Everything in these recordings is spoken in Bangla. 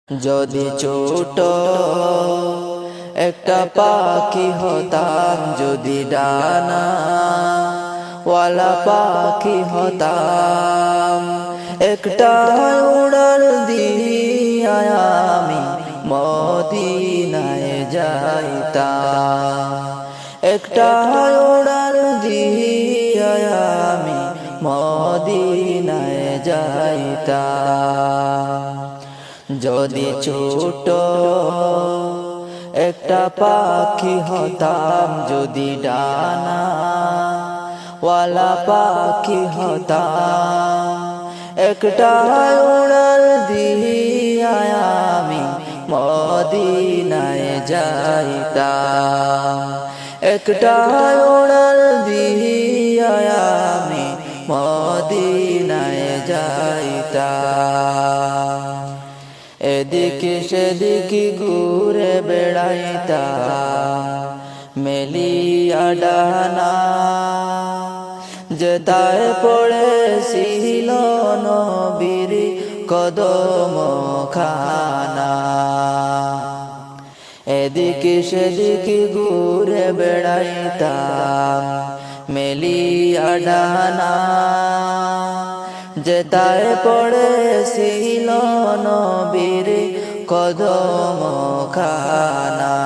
যদি ছোট একটা পাখি হতাম, যদি ডানা ওয়ালা পাখি হতাম, একটা উড়াল দিয়া আমি মদিনায় যাইতাম, একটা উড়াল দিয়া আমি মদিনায় যাইতাম। যদি ছোট একটা পাখি হতাম, যদি ডানা ওয়ালা পাখি হতাম, একটা উড়াল দিয়া আমি মদিনায় যাইতাম, একটা উড়াল দিয়া আমি মদিনায় যাইতাম। এদিকে সেদিকে ঘুরে বেড়াইতাম মেলিয়া ডানা, যেতায় পড়েছিল নবীর কদম খানা। এদিকে সেদিকে ঘুরে বেড়াইতাম মেলিয়া ডানা, যেতায় পড়েছিল নবীর কদম খানা।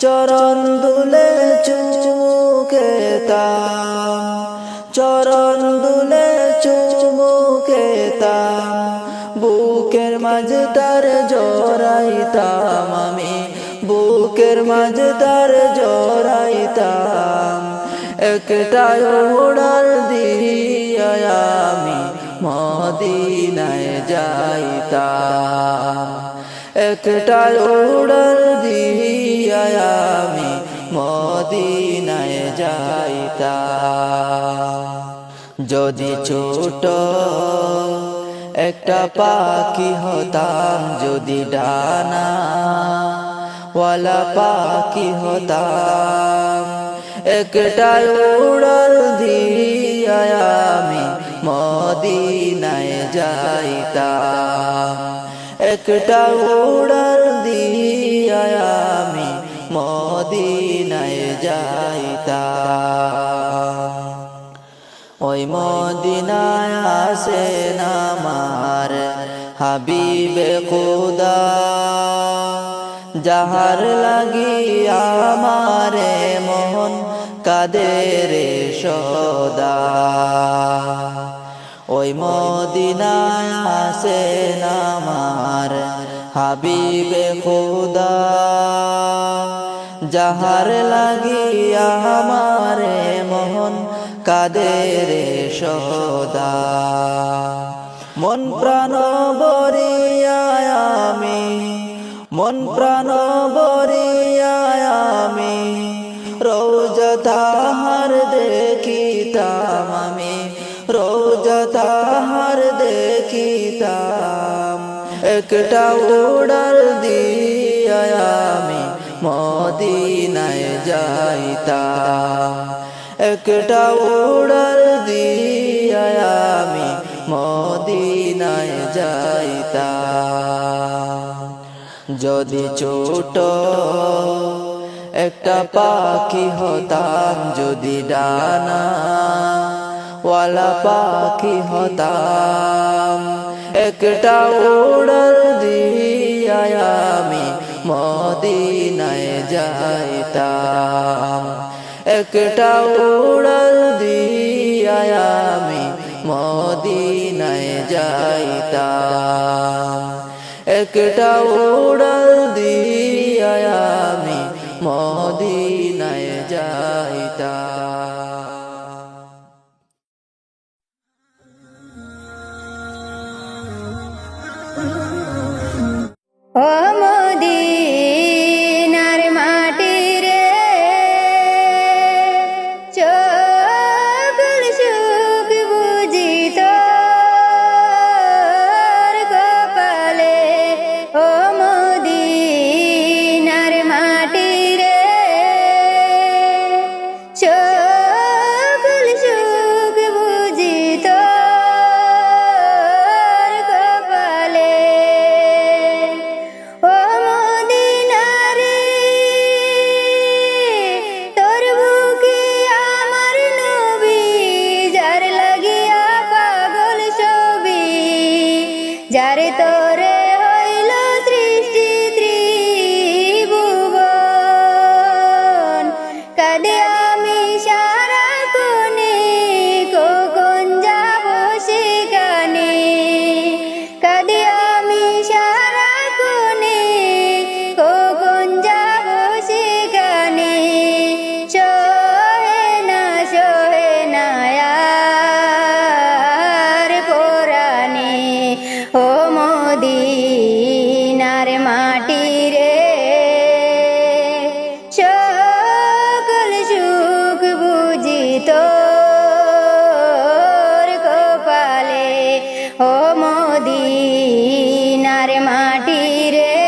চরণ দুলে চুমুকেতাম, চরণ দুলে চুমুকেতাম, বুকের মাঝে তার জড়াইতাম আমি, বুকের মাঝে তার জড়াইতাম, একটা উড়াল দিয়া আমি মদিনায় যাইতাম, একটা উড়াল দিয়া আমি মদিনায় যাইতাম। যদি ছোট একটা পাখি হতাম, যদি ডানা ওয়ালা পাখি হতাম, একটা উড়াল দিয়া আমি মদিনায় যাইতাম, একটা উড়াল দিয়া আমি মদিনায় যাইতাম। ওই মদিনায় আসেন আমার হাবিবে খোদা, যাহার লাগি আমারে মন কাঁদে রে সদা। ওই মদিনায় আসেন আমার হাবিবে খোদা, যাহার লাগি আমারে মন কাঁদে রে সদা। মন প্রাণ বরিয়া আমি, মন প্রাণ বরিয়া আমি রোজা তাহার দেখিতাম আমি, রোজা তাহার দেখিতাম, একটা উড়াল দিয়া আমি মদিনায় যাইতাম, একটা উড়াল দিয়া আমি মদিনায় যাইতাম। যদি ছোট একটা পাখি হতাম, যদি ডানা ওয়ালা পাখি হতাম, একটা উড়াল দিয়া আমি মদিনায় যাইতাম, একটা উড়াল দিয়া আমি মদিনায় যাইতাম, একটা উড়াল দিয়া আমি মদিনায় যাইতাম। ও মদিনার মাটি রে, সকল সুখ বুঝি তোর কপালে। ও মদিনার মাটি রে, ধরে হইল সৃষ্টি ত্রিভুবন। কাঁদে আমি সারা কোণে, কখন যাব সেখানে। কাঁদে আমি সারা কোণে, কখন যাব সেখানে। সহে না আর পরাণে, ও মদিনার মাটি রে। সকল সুখ বুঝি তোর কপালে, ও মদিনার মাটি রে।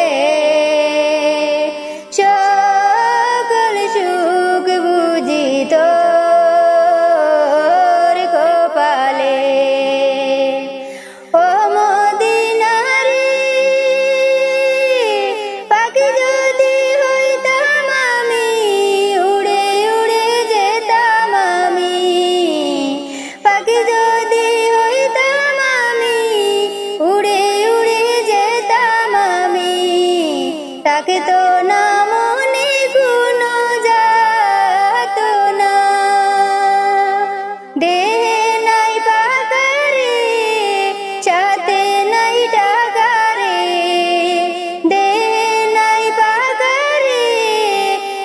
সকল সুখ বুঝি তোর কপালে, ও মদিনারে। পাখি যদি হইতাম আমি, উড়ে উড়ে যেতাম আমি। পাখি যদি হইতাম আমি, উড়ে উড়ে যেতাম আমি। তাকে তো না মনে কোনো যাত না। দেহে নাই পাকারে, সাথে নাই টাকারে। দেহে নাই পাকারে,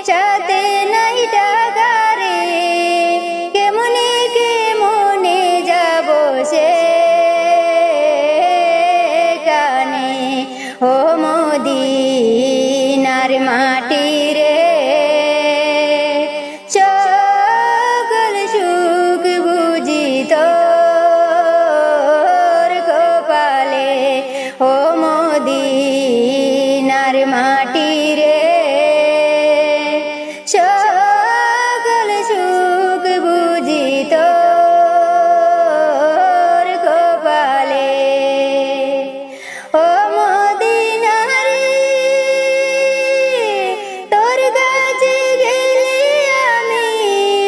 সাথে নাই টাকারে। কেমনে কেমনে যাব সেখানে, ও মদিনার মাটি রে। সকল সুখ বুঝি তোর কপালে, ও মদিনার মাটি রে। সকল সুখ বুঝি তোর কপালে, ও মদিনারে। তোর কাছে গেলে আমি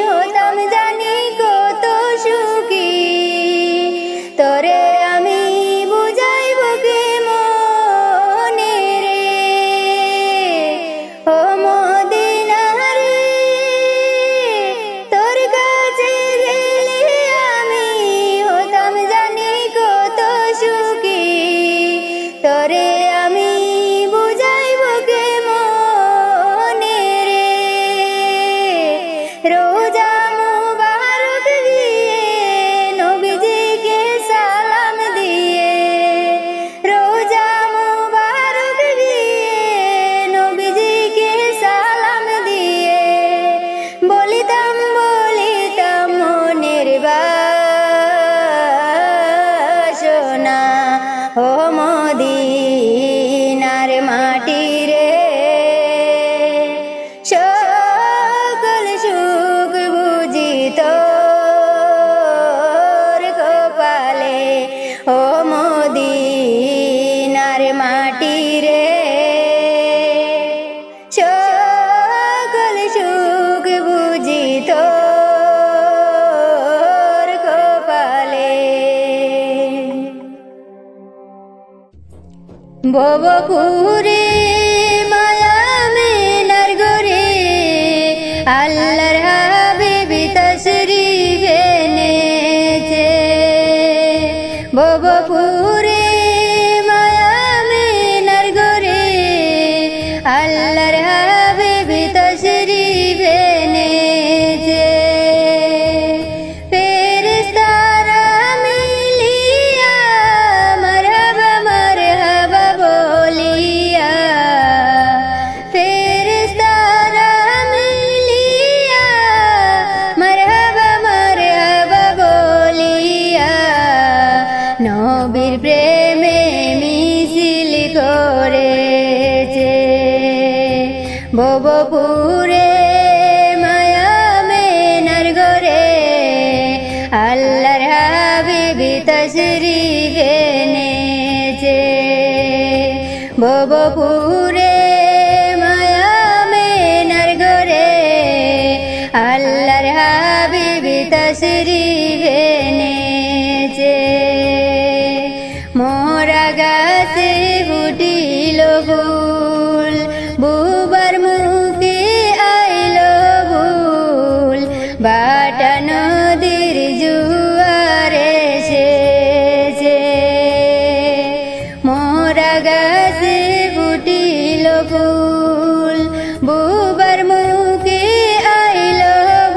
হতাম জানি কত সুখী। তোরে আমি বুঝাইব কেমনে রে, ও মদিনারে। তোর কাছে গেলে আমি হতাম জানি কত সুখী। তোরে আমি বুঝাইব কেমনে রে। রোজা মুবারক দিয়ে নবীজিকে সালাম দিয়ে। রোজা মুবারক দিয়ে নবীজিকে সালাম দিয়ে। বলিতাম মনের বাসনা, ও মদিনার মাটি রে। সকল সুখ বুঝি তোর কপালে, ও মদিনার মাটি রে। সকল সুখ বুঝি তোর কপালে। ভবপুরে মায়া মেনার গরে, আল্লাহর হাবিবি তশরিফ এনেছে। ভবপুরে মায়া মেনার গরে, আল্লাহর হাবিবি তশরিফ এনেছে। ফেরেশতারা মিলিয়া মারহাবা মারহাবা বলিয়া। ফেরেশতারা মিলিয়া মারহাবা মারহাবা বলিয়া। নবীর প্রেমে মিছিল করেছে। ভবপুরে মায়া মেনার গরে, আল্লাহর হাবিবি তশরিফ এনেছে। ভবপুরে মায়া মেনার গরে, আল্লাহর হাবিবি তশরিফ এনেছে। মোরা গাছে ফুটিল ফুল বুবার মুখে আইল ভুল বাটা নদীর জুয়ার এসেছে মোরা গাছে ফুটিল ফুল বুবার মুখে আইল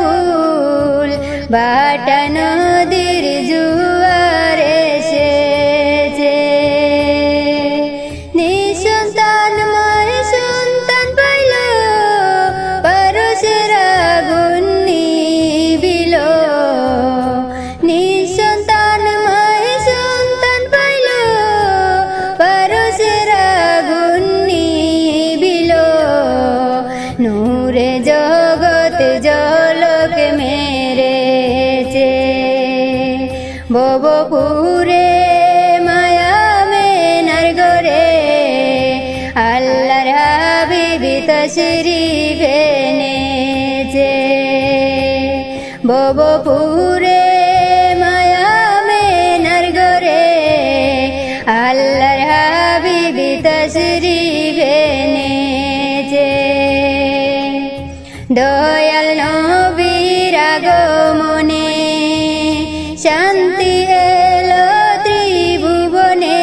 ভুল বাটা নদীর জুয়ার এসেছে নিঃসন্তান মায় সন্তান পাইল পরশের আগুন নিভিল নিঃসন্তান মায় সন্তান পাইল পরশের আগুন নিভিল নূরে জগৎ জলক মেরেছে ববপুরে মায়া মেনার ঘরে আল্লাহর হাবিবি তশরিফ এনেছে ববপুরে মায়া মেনার ঘরে আল্লাহর হাবিবি তশরিফ এনেছে দয়াল নবীর আগমনে শান্তি এলো ত্রিভুবনে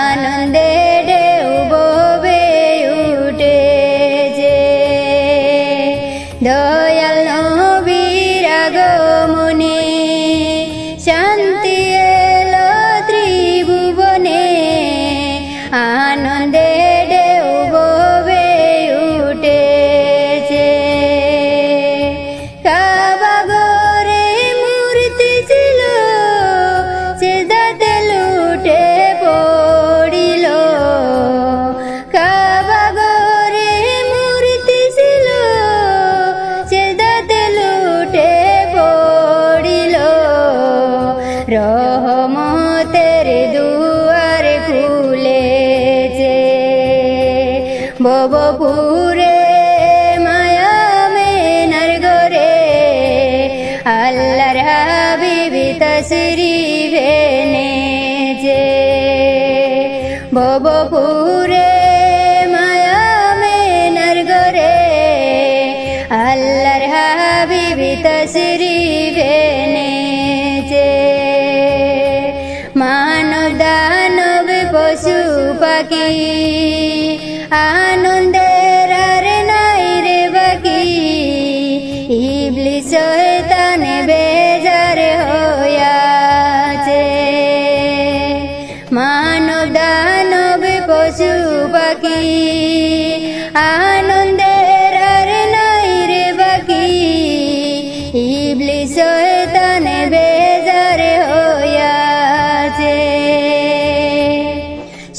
আনন্দে ঢেউ ববে উঠেছে দয়াল নবীর আগমনে শান্তি এলো ত্রিভুবনে আনন্দে ঢেউ ববে উঠেছে কাবা ঘরে মূর্তি ছিল সিজদাতে লুটে পড়িল কাবা ঘরে মূর্তি ছিল সিজদাতে লুটে পড়িল রহমতের দুয়ার খুলেছে ববপুরে মায়া মেনার ঘরে আল্লাহর হাবিবি তশরিফ এনেছে ববপুরে মায়া মেনার ঘরে আল্লাহর হাবিবি তশরিফ এনেছে মানব দানব পশু পাখি আনন্দের আর নাই রে বাকি ইবলিস শয়তান বেজার হইয়াছে মানব দানব পশু পাখি আনন্দের আর নাই রে বাকি ইবলিস শয়তান বেজার হইয়াছে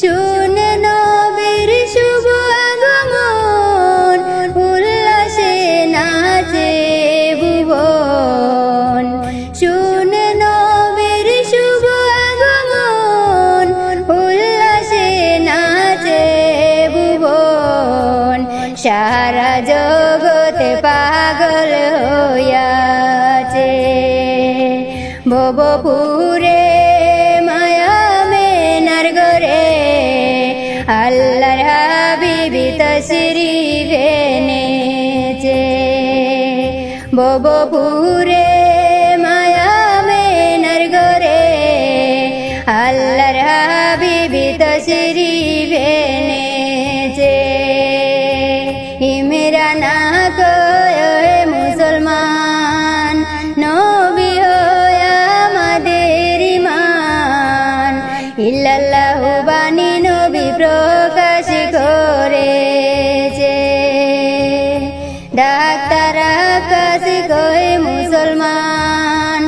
শুনে নবীর শুভ আগমন উল্লাসে নাচে ভুবন শুনে নবীর শুভ আগমন উল্লাসে নাচে ভুবন সারা জগতে পাগল হইয়াছে ববপুরে মায়া মেনার ঘরে আল্লাহর হাবিবি তশরিফ এনেছে ববপুরে মায়া মেনার ঘরে আল্লাহর হাবিবি তশরিফ এনেছে ইমরান কয় মুসলমান নবী হয় আমাদের ইমান ইল্লাল্লাহু বাণী নবী প্রকাশ করেছে ডাক্তার আকাশ কয় মুসলমান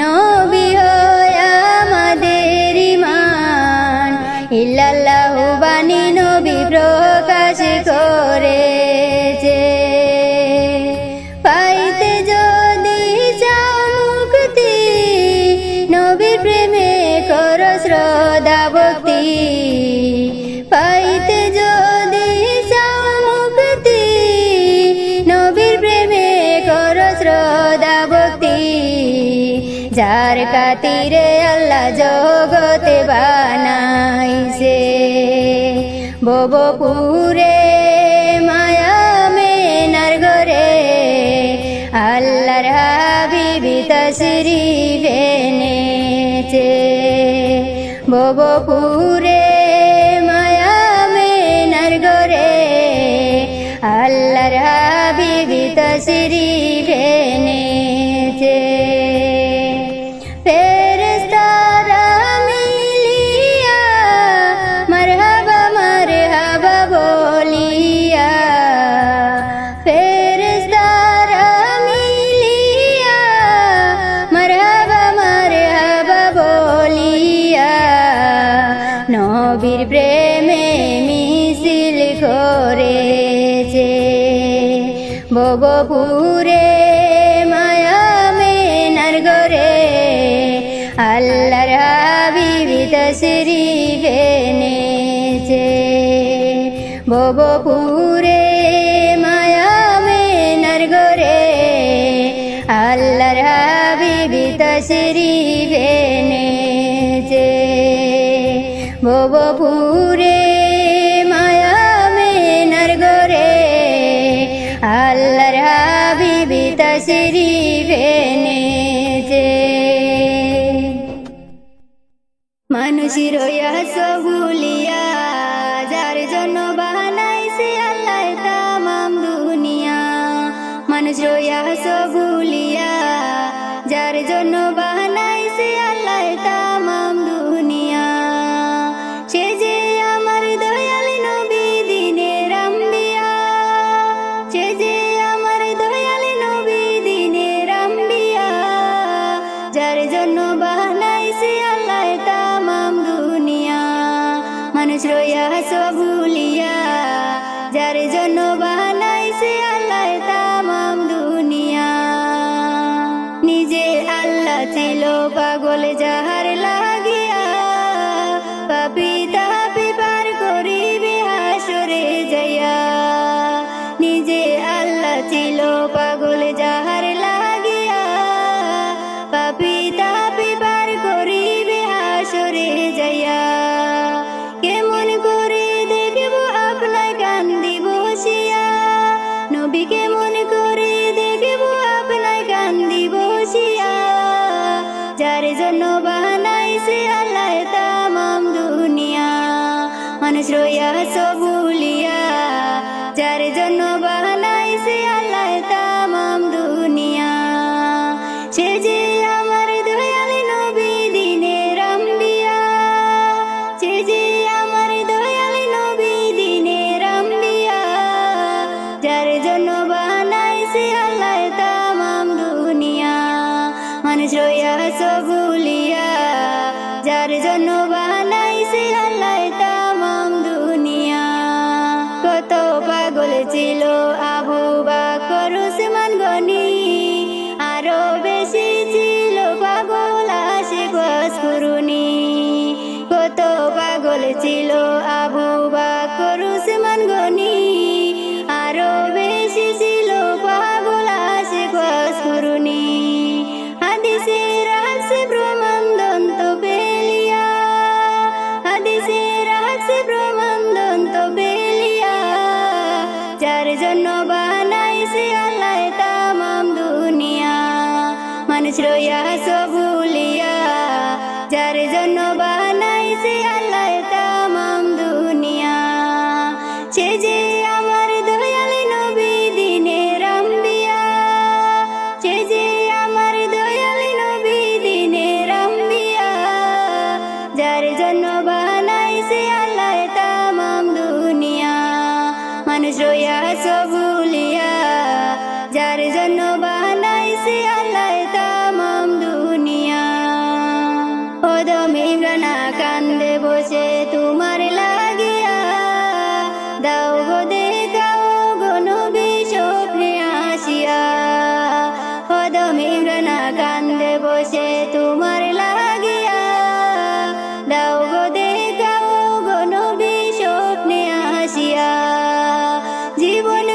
নবী হয় আমাদের ইমান ইল্লাল্লাহু বাণী নবী প্রকাশ করেছে পাইতে যদি চাও মুক্তি নবীর প্রেমে কর শ্রদ্ধা ভক্তি পাইতে যদি চাও মুক্তি নবীর প্রেমে কর শ্রদ্ধা ভক্তি যার খাতিরে আল্লাহ জগতে বানাইছে ভবপুরে মায়া মেনার ঘরে আল্লাহর হাবিবি তশরিফ এনেছে ভবপুরে মায়া মেনার ঘরে আল্লাহর হাবিবি তশরিফ এনেছে ফেরেশতারা মিলিয়া মারহাবা মারহাবা বলিয়া ফেরেশতারা মিলিয়া মারহাবা মারহাবা বলিয়া নবীর প্রেমে মিছিল করেছে ভবপুরে মায়া মেনার ঘরে আল্লাহর হাবিবি তশরিফ এনেছে ভবপুরে মায়া মেনার ঘরে আল্লাহর হাবিবি তশরিফ এনেছে ভবপুরে মায়া মেনার ঘরে আল্লাহর হাবিবি তশরিফ এনেছে মানুষের সবুলিয়া যার জন্য বানাইছে আল্লাহ তামাম দুনিয়া মানুষের সবুলিয়া যার জন্য বানাইছে আল্লাহ তামাম দুনিয়া সে যে আমার দয়াল নবী দিনের আম্বিয়া সে যে আমার দয়াল নবী দিনের আম্বিয়া যার জন্য বানাইছে আল্লাহ তামাম দুনিয়া মানুষ রইয়া সবুলিয়া যার জন্য বানাইছে আল্লাহ তামাম দুনিয়া নিজে আল্লাহ ছিল পাগল যাহার লাগিয়া পাপী তাপি পার করিবে হাসরে যাইয়া নিজে আল্লাহ ছিল পাগল যাহার লাগিয়া পাপী তাপি পার করিবে হাসরে যাইয়া কেমন করে দেখব আপনার কান্দি বসিয়া নবী কেমন করে দেখব আপনার কান্দি বসিয়া যার জন্য বানাইছে আল্লাহ তামাম দুনিয়া মানুষ রইয়া সবুলিয়া যার জন্য বানাইছে আল্লাহ তামাম দুনিয়া সে যে আমার দয়াল নবী দিনের আম্বিয়া সে যে আমার দয়াল নবী দিনের আম্বিয়া যার জন্য বানাইছে আল্লাহ তামাম দুনিয়া মানুষ রইয়া সবুলিয়া যার জন্য বানাইছে আল্লাহ তামাম দুনিয়া কত পাগল ছিল আবু বকর উসমান গনি আরো বেশি ছিল পাগল আশিক ওয়াসকুরুনি কত পাগল ছিল আবু বকর উসমান গনি আরো বেশি ছিল পাগল আশিক ওয়াসকুরুনি হাদিসের আছে প্রমাণ দন্ত বেলিয়া হাদিসের আছে প্রমাণ দন্ত বেলিয়া যার জন্য বানাইছে আল্লাহ তামাম দুনিয়া মানুষ রইয়া সবুলিয়া যার জন্য বানাইছে আল্লাহ তামাম দুনিয়া সে যে আমার দয়াল নবী দিনের আম্বিয়া সে যে আমার দয়াল নবী দিনের আম্বিয়া যার জন্য বানাইছে আল্লাহ তামাম দুনিয়া মানুষ রইয়া সবুলিয়া যার জন্য বানাইছে আল্লাহ তামাম দুনিয়া ওদম ইমরানা কান্দে বসে তোমার লাগিয়া দাও গো দেখাও গো নবী স্বপ্নে আসিয়া ওদম ইমরানা কান্দে বসে তোমার লাগিয়া দাও গো দেখাও গো নবী স্বপ্নে আসিয়া জীবন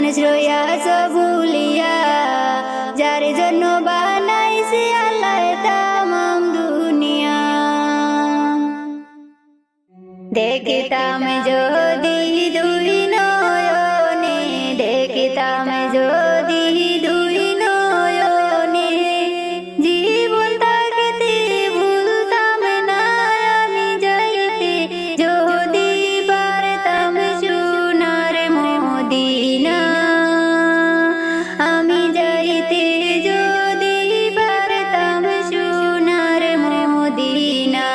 মানুষ রইয়াছ ভুলিয়া, যার জন্য বানাইছে আল্লাহ তামাম দুনিয়া। দেখিতাম যদি দুই নয়নে, দেখিতাম যদি দুই নয়নে, জীবন থাকিতে ভুলতাম না আমি যাইতে, যদি পারতাম সোনার মদিনা। আমি যাইতে যদি পারতাম সোনার মদিনা।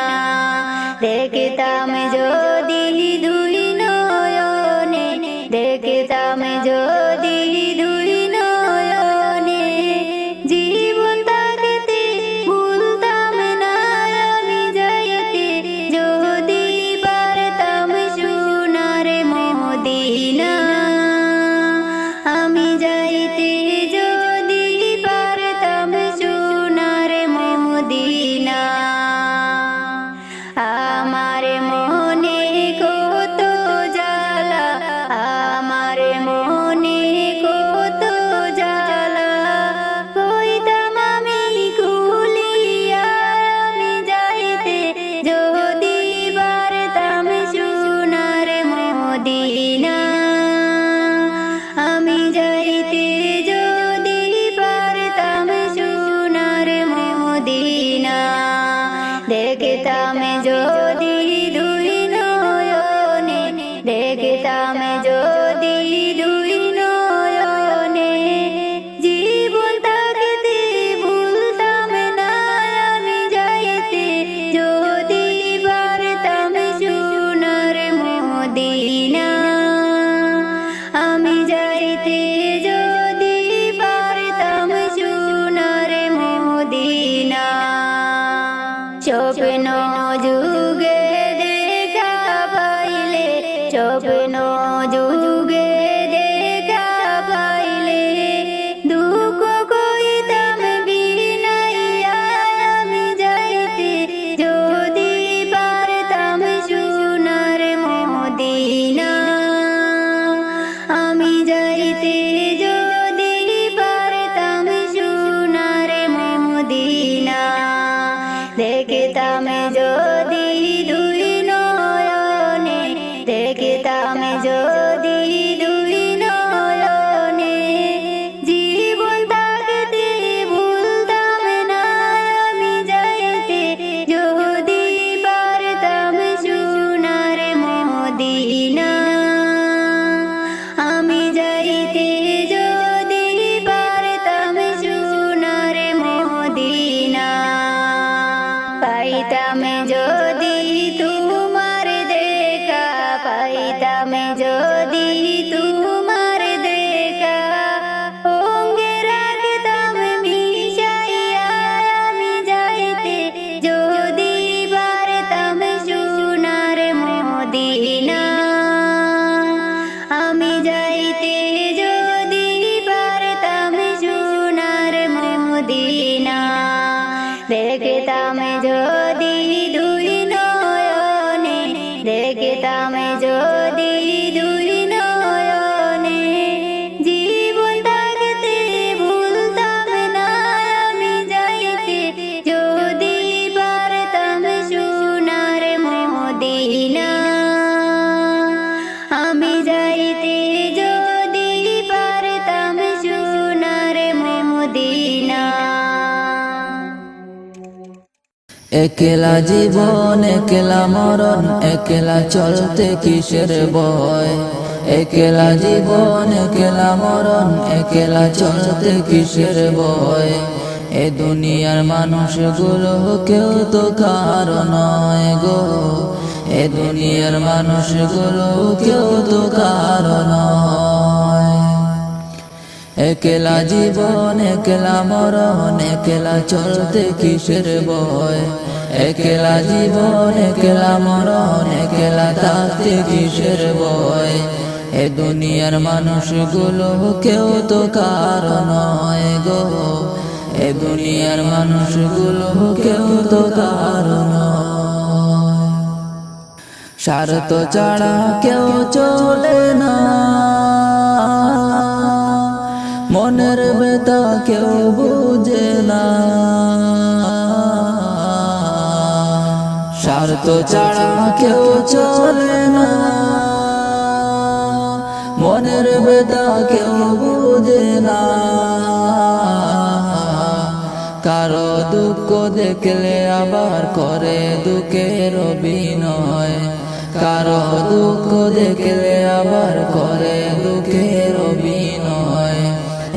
দেখিতাম যদি দুই নয়নে, দেখিতাম যদি দুই নয়নে, জীবন থাকিতে ভুলতাম না আমি যাইতে, যদি পারতাম সোনার মদিনা। আমি যাইতে যদি পারতাম সোনার মদিনা। আমার মনে কত জ্বালা, আমার মনে কত জ্বালা, কইতাম আমি খুলিয়া আমি যাইতে, যদি পারতাম সোনার মদিনা। আমি যাইতে যদি পারতাম সোনার মদিনা। দেখিতাম যদি দুই নয়নে, দেখিতাম যদি দুই নয়নে, জীবন থাকিতে ভুলতাম না আমি যাইতে, যদি পারতাম সোনার মদিনা। আমি যাইতে যদি পারতাম সোনার মদিনা। স্বপ্ন যুগে দেখা পাইলে, স্বপ্ন যুগে দেখা পাইলে, দুঃখ কইতাম বিনাইয়া আমি যাইতে, যদি পারতাম সোনার মদিনা। আমি যাইতে যদি পারতাম সোনার মদিনা। দেখিতাম যদি দুই নয়নে, দেখিতাম যদি দুই নয়নে, জীবন থাকিতে ভুলতাম না আমি যাইতে, যদি পারতাম সোনার মদিনা। আমি যাইতে যদি পারতাম সোনার মদিনা। পাইতাম যদি তোমার দেখা, পাইতাম যদি তোমার দেখা, অঙ্গে রাখতাম মিশাইয়া আমি যাইতে, যদি পারতাম সোনার মদিনা। আমি যাইতে যদি পারতাম সোনার মদিনা। দেখিতাম যদি দুই নয়নে, দেখিতাম যদি দুই নয়নে, জীবন থাকিতে ভুলতাম না আমি যাইতে, যদি পারতাম সোনার মদিনা। আমি যাইতে যদি পারতাম সোনার মদিনা। একলা জীবন একলা মরণ, একলা চলতে কিসের ভয়। একলা জীবন একলা মরণ, একলা চলতে কিসের ভয়। এ দুনিয়ার মানুষগুলো কেউ তো কারো নয় গো, এ দুনিয়ার মানুষগুলো কেউ তো কারো নয়। একলা জীবন একলা মরণ, একলা চলতে কিসের ভয়। একলা জীবন একলা মরণ, একলা থাকতে কিসের ভয়। এ দুনিয়ার মানুষগুলো কেউ তো কারো নয় গো, এ দুনিয়ার মানুষগুলো কেউ তো কারো নয়। স্বার্থ ছাড়া কেউ চলে না, বেতা কেউ বুঝে না, স্বার্থ ছাড়া কেউ চলে না, মনের বেতা কেউ বুঝে না। কারো দুঃখ দেখলে আবার করে দুঃখের অভিনয়, কারো দুঃখ দেখলে আবার করে দুঃখের অভিনয়।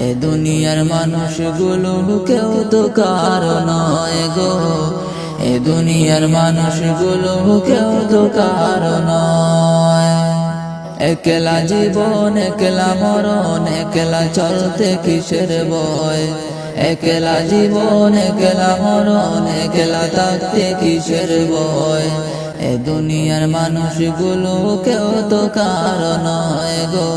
এ দুনিয়ার মানুষগুলো কেউ তো কারো নয় গো, এ দুনিয়ার মানুষগুলো কেউ তো কারো নয়। একলা জীবন একলা মরণ, একলা চলতে কিসের ভয়, একলা জীবন একলা মরণ, একলা থাকতে কিসের ভয়। এ দুনিয়ার মানুষগুলো কেউ তো কারো নয় গো,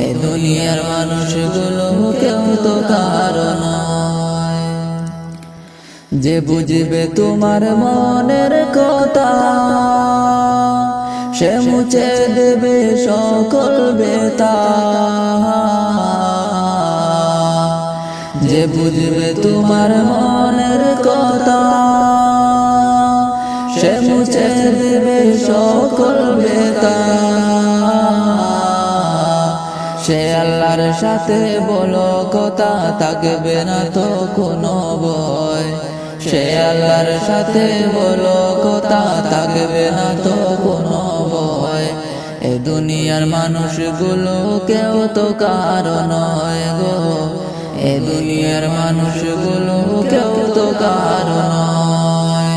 এ দুনিয়ার মানুষগুলো কেউ তো কারো নয়। যে বুঝবে তোমার মনের কথা, সে মুছে দেবে সকল বেতা। যে বুঝবে তোমার মনের কথা, সে মুছে দেবে সকল বেতা। সে আল্লাহর সাথে বলো কথা, থাকবে না তো কোনো ভয়। সে আল্লাহর সাথে বলো কথা, থাকবে না তো কোনো ভয়। এ দুনিয়ার মানুষগুলো কেউ তো কারো নয় গো, এ দুনিয়ার মানুষগুলো কেউ তো কারো নয়।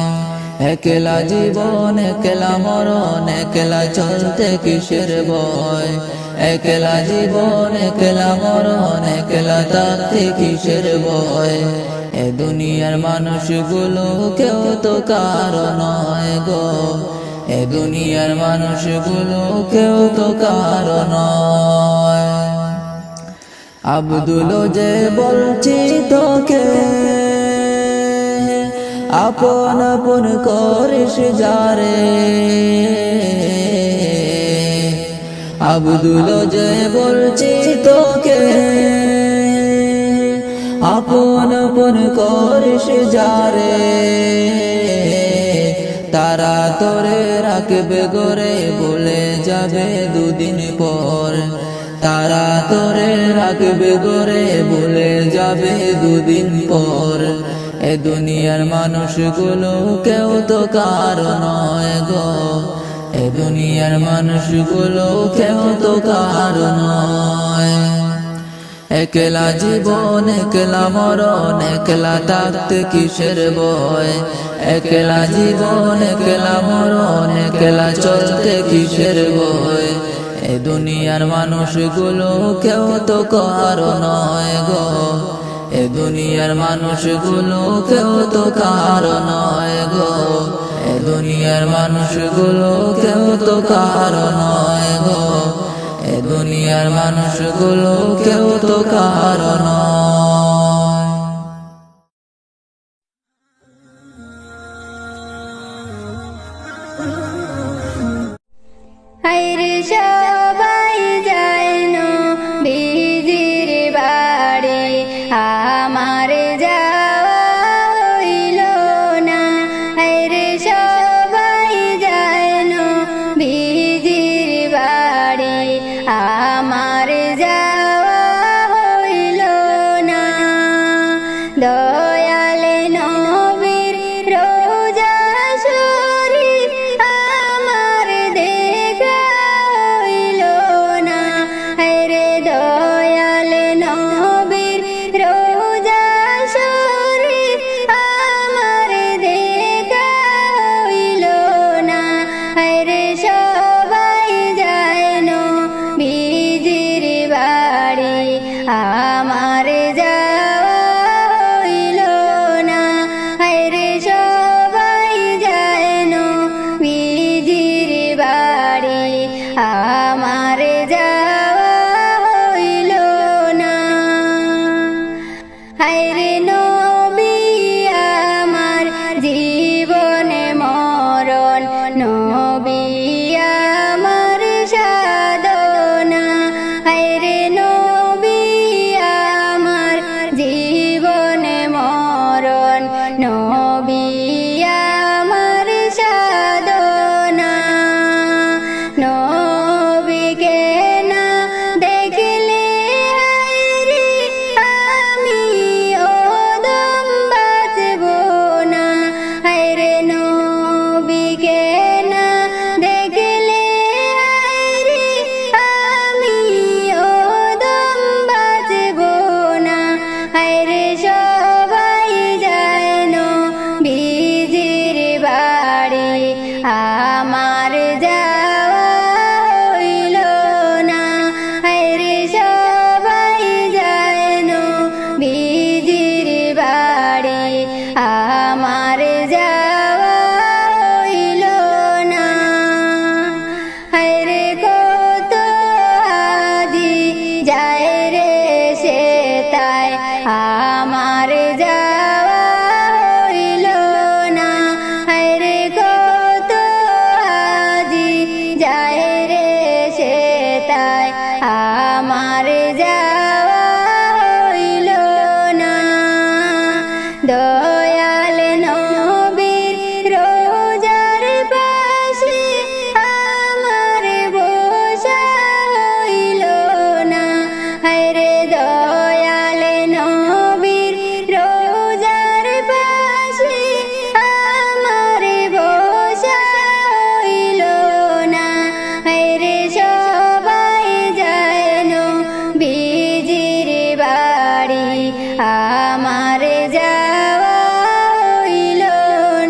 একলা জীবন একলা মরণ, একলা চলতে কিসের ভয়, একলা জীবন একলা মরণ, একলা থাকতে কিসের ভয়। এ দুনিয়ার মানুষগুলো কেউ তো কারো নয় গো, এ দুনিয়ার মানুষগুলো কেউ তো কারো নয়। আব্দুল যে বলছি তোকে, আপন আপন করিস যারে। আব্দুল যে বলছি তোকে, আপন আপন করিস যারে। তারা তোরে রাখবে গোরে, বলে যাবে দুদিন পর। তারা তোরে রাখবে গোরে, বলে যাবে দুদিন পর। এ দুনিয়ার মানুষগুলো কেউ তো কারো নয় গো, এ দুনিয়ার মানুষগুলো কেউ তো কারো নয়। একলা জীবন একলা মরণ, একলা থাকতে কিসের ভয়। একলা জীবন একলা মরণ, একলা চলতে কিসের ভয়। এ দুনিয়ার মানুষগুলো কেউ তো কারো নয় গো, এ দুনিয়ার মানুষগুলো কেউ তো কারো নয় গো, এ দুনিয়ার মানুষগুলো কেউ তো কারো নয় গো, এ দুনিয়ার মানুষগুলো কেউ তো কারো নয়। হায়রে সবাই যায় নবীজির বাড়ি, আমার যাওয়া হইল না। হায়রে সবাই যায় নবীজির বাড়ি, আমার যাওয়া হইল না। দয়াল নবীর রোজা শরীফ আমার দেখা হইল না। হায়রে দয়াল নবীর রোজা শরীফ আমার দেখা হইল না। হায়রে সবাই যায় নবীজির বাড়ি, আমার যাওয়া হইল না। হায়রে সবাই যায় নবীজির বাড়ি, আমার যাওয়া হইল না। হায়রে নবী আমার জীবনে মরণ, নবী আমার সাধনা। হায়রে নবী আমার আমার যাওয়া হইল না। হায়রে সবাই যায় নবীজির বাড়ি, আমার যাওয়া হইল না। হায়রে কত হাজি যায় রে সে তাই, আমার যাওয়া হইল না। হায়রে কত হাজি যায় রে সে তাই, আমার যাওয়া হইল না। দয়াল নবীর রোজার পাশে আমার বসা হইল না। হায়রে দয়াল নবীর রোজার পাশে আমার বসা হইল না। হায়রে সবাই যায় নবীজির বাড়ি, আমার যাওয়া হইল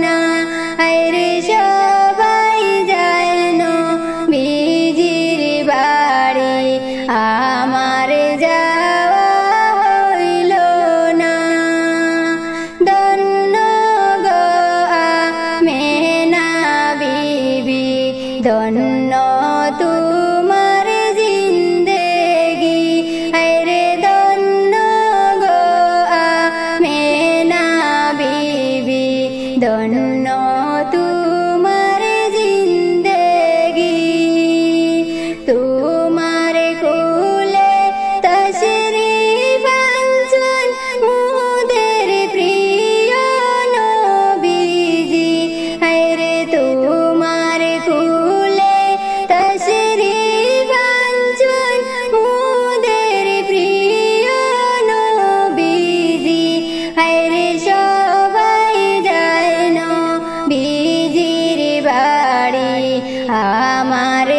না। হায়রে সবাই যায় নবীজির বাড়ি, আমার যাওয়া হইল না। ধন্য গো আমেনা বিবি, ধন্য তোমার জিন্দেগি। হায়রে ধন্য গো আমেনা বিবি, ধন্য তোমার জিন্দেগি। তোমার কোলে তশরিফ আনছেন মোদের প্রিয় নবীজি। হায়রে তোমার কোলে তশরিফ আনছেন মোদের প্রিয় নবীজি। হায়রে সবাই যায় নবীজির বাড়ি, আমার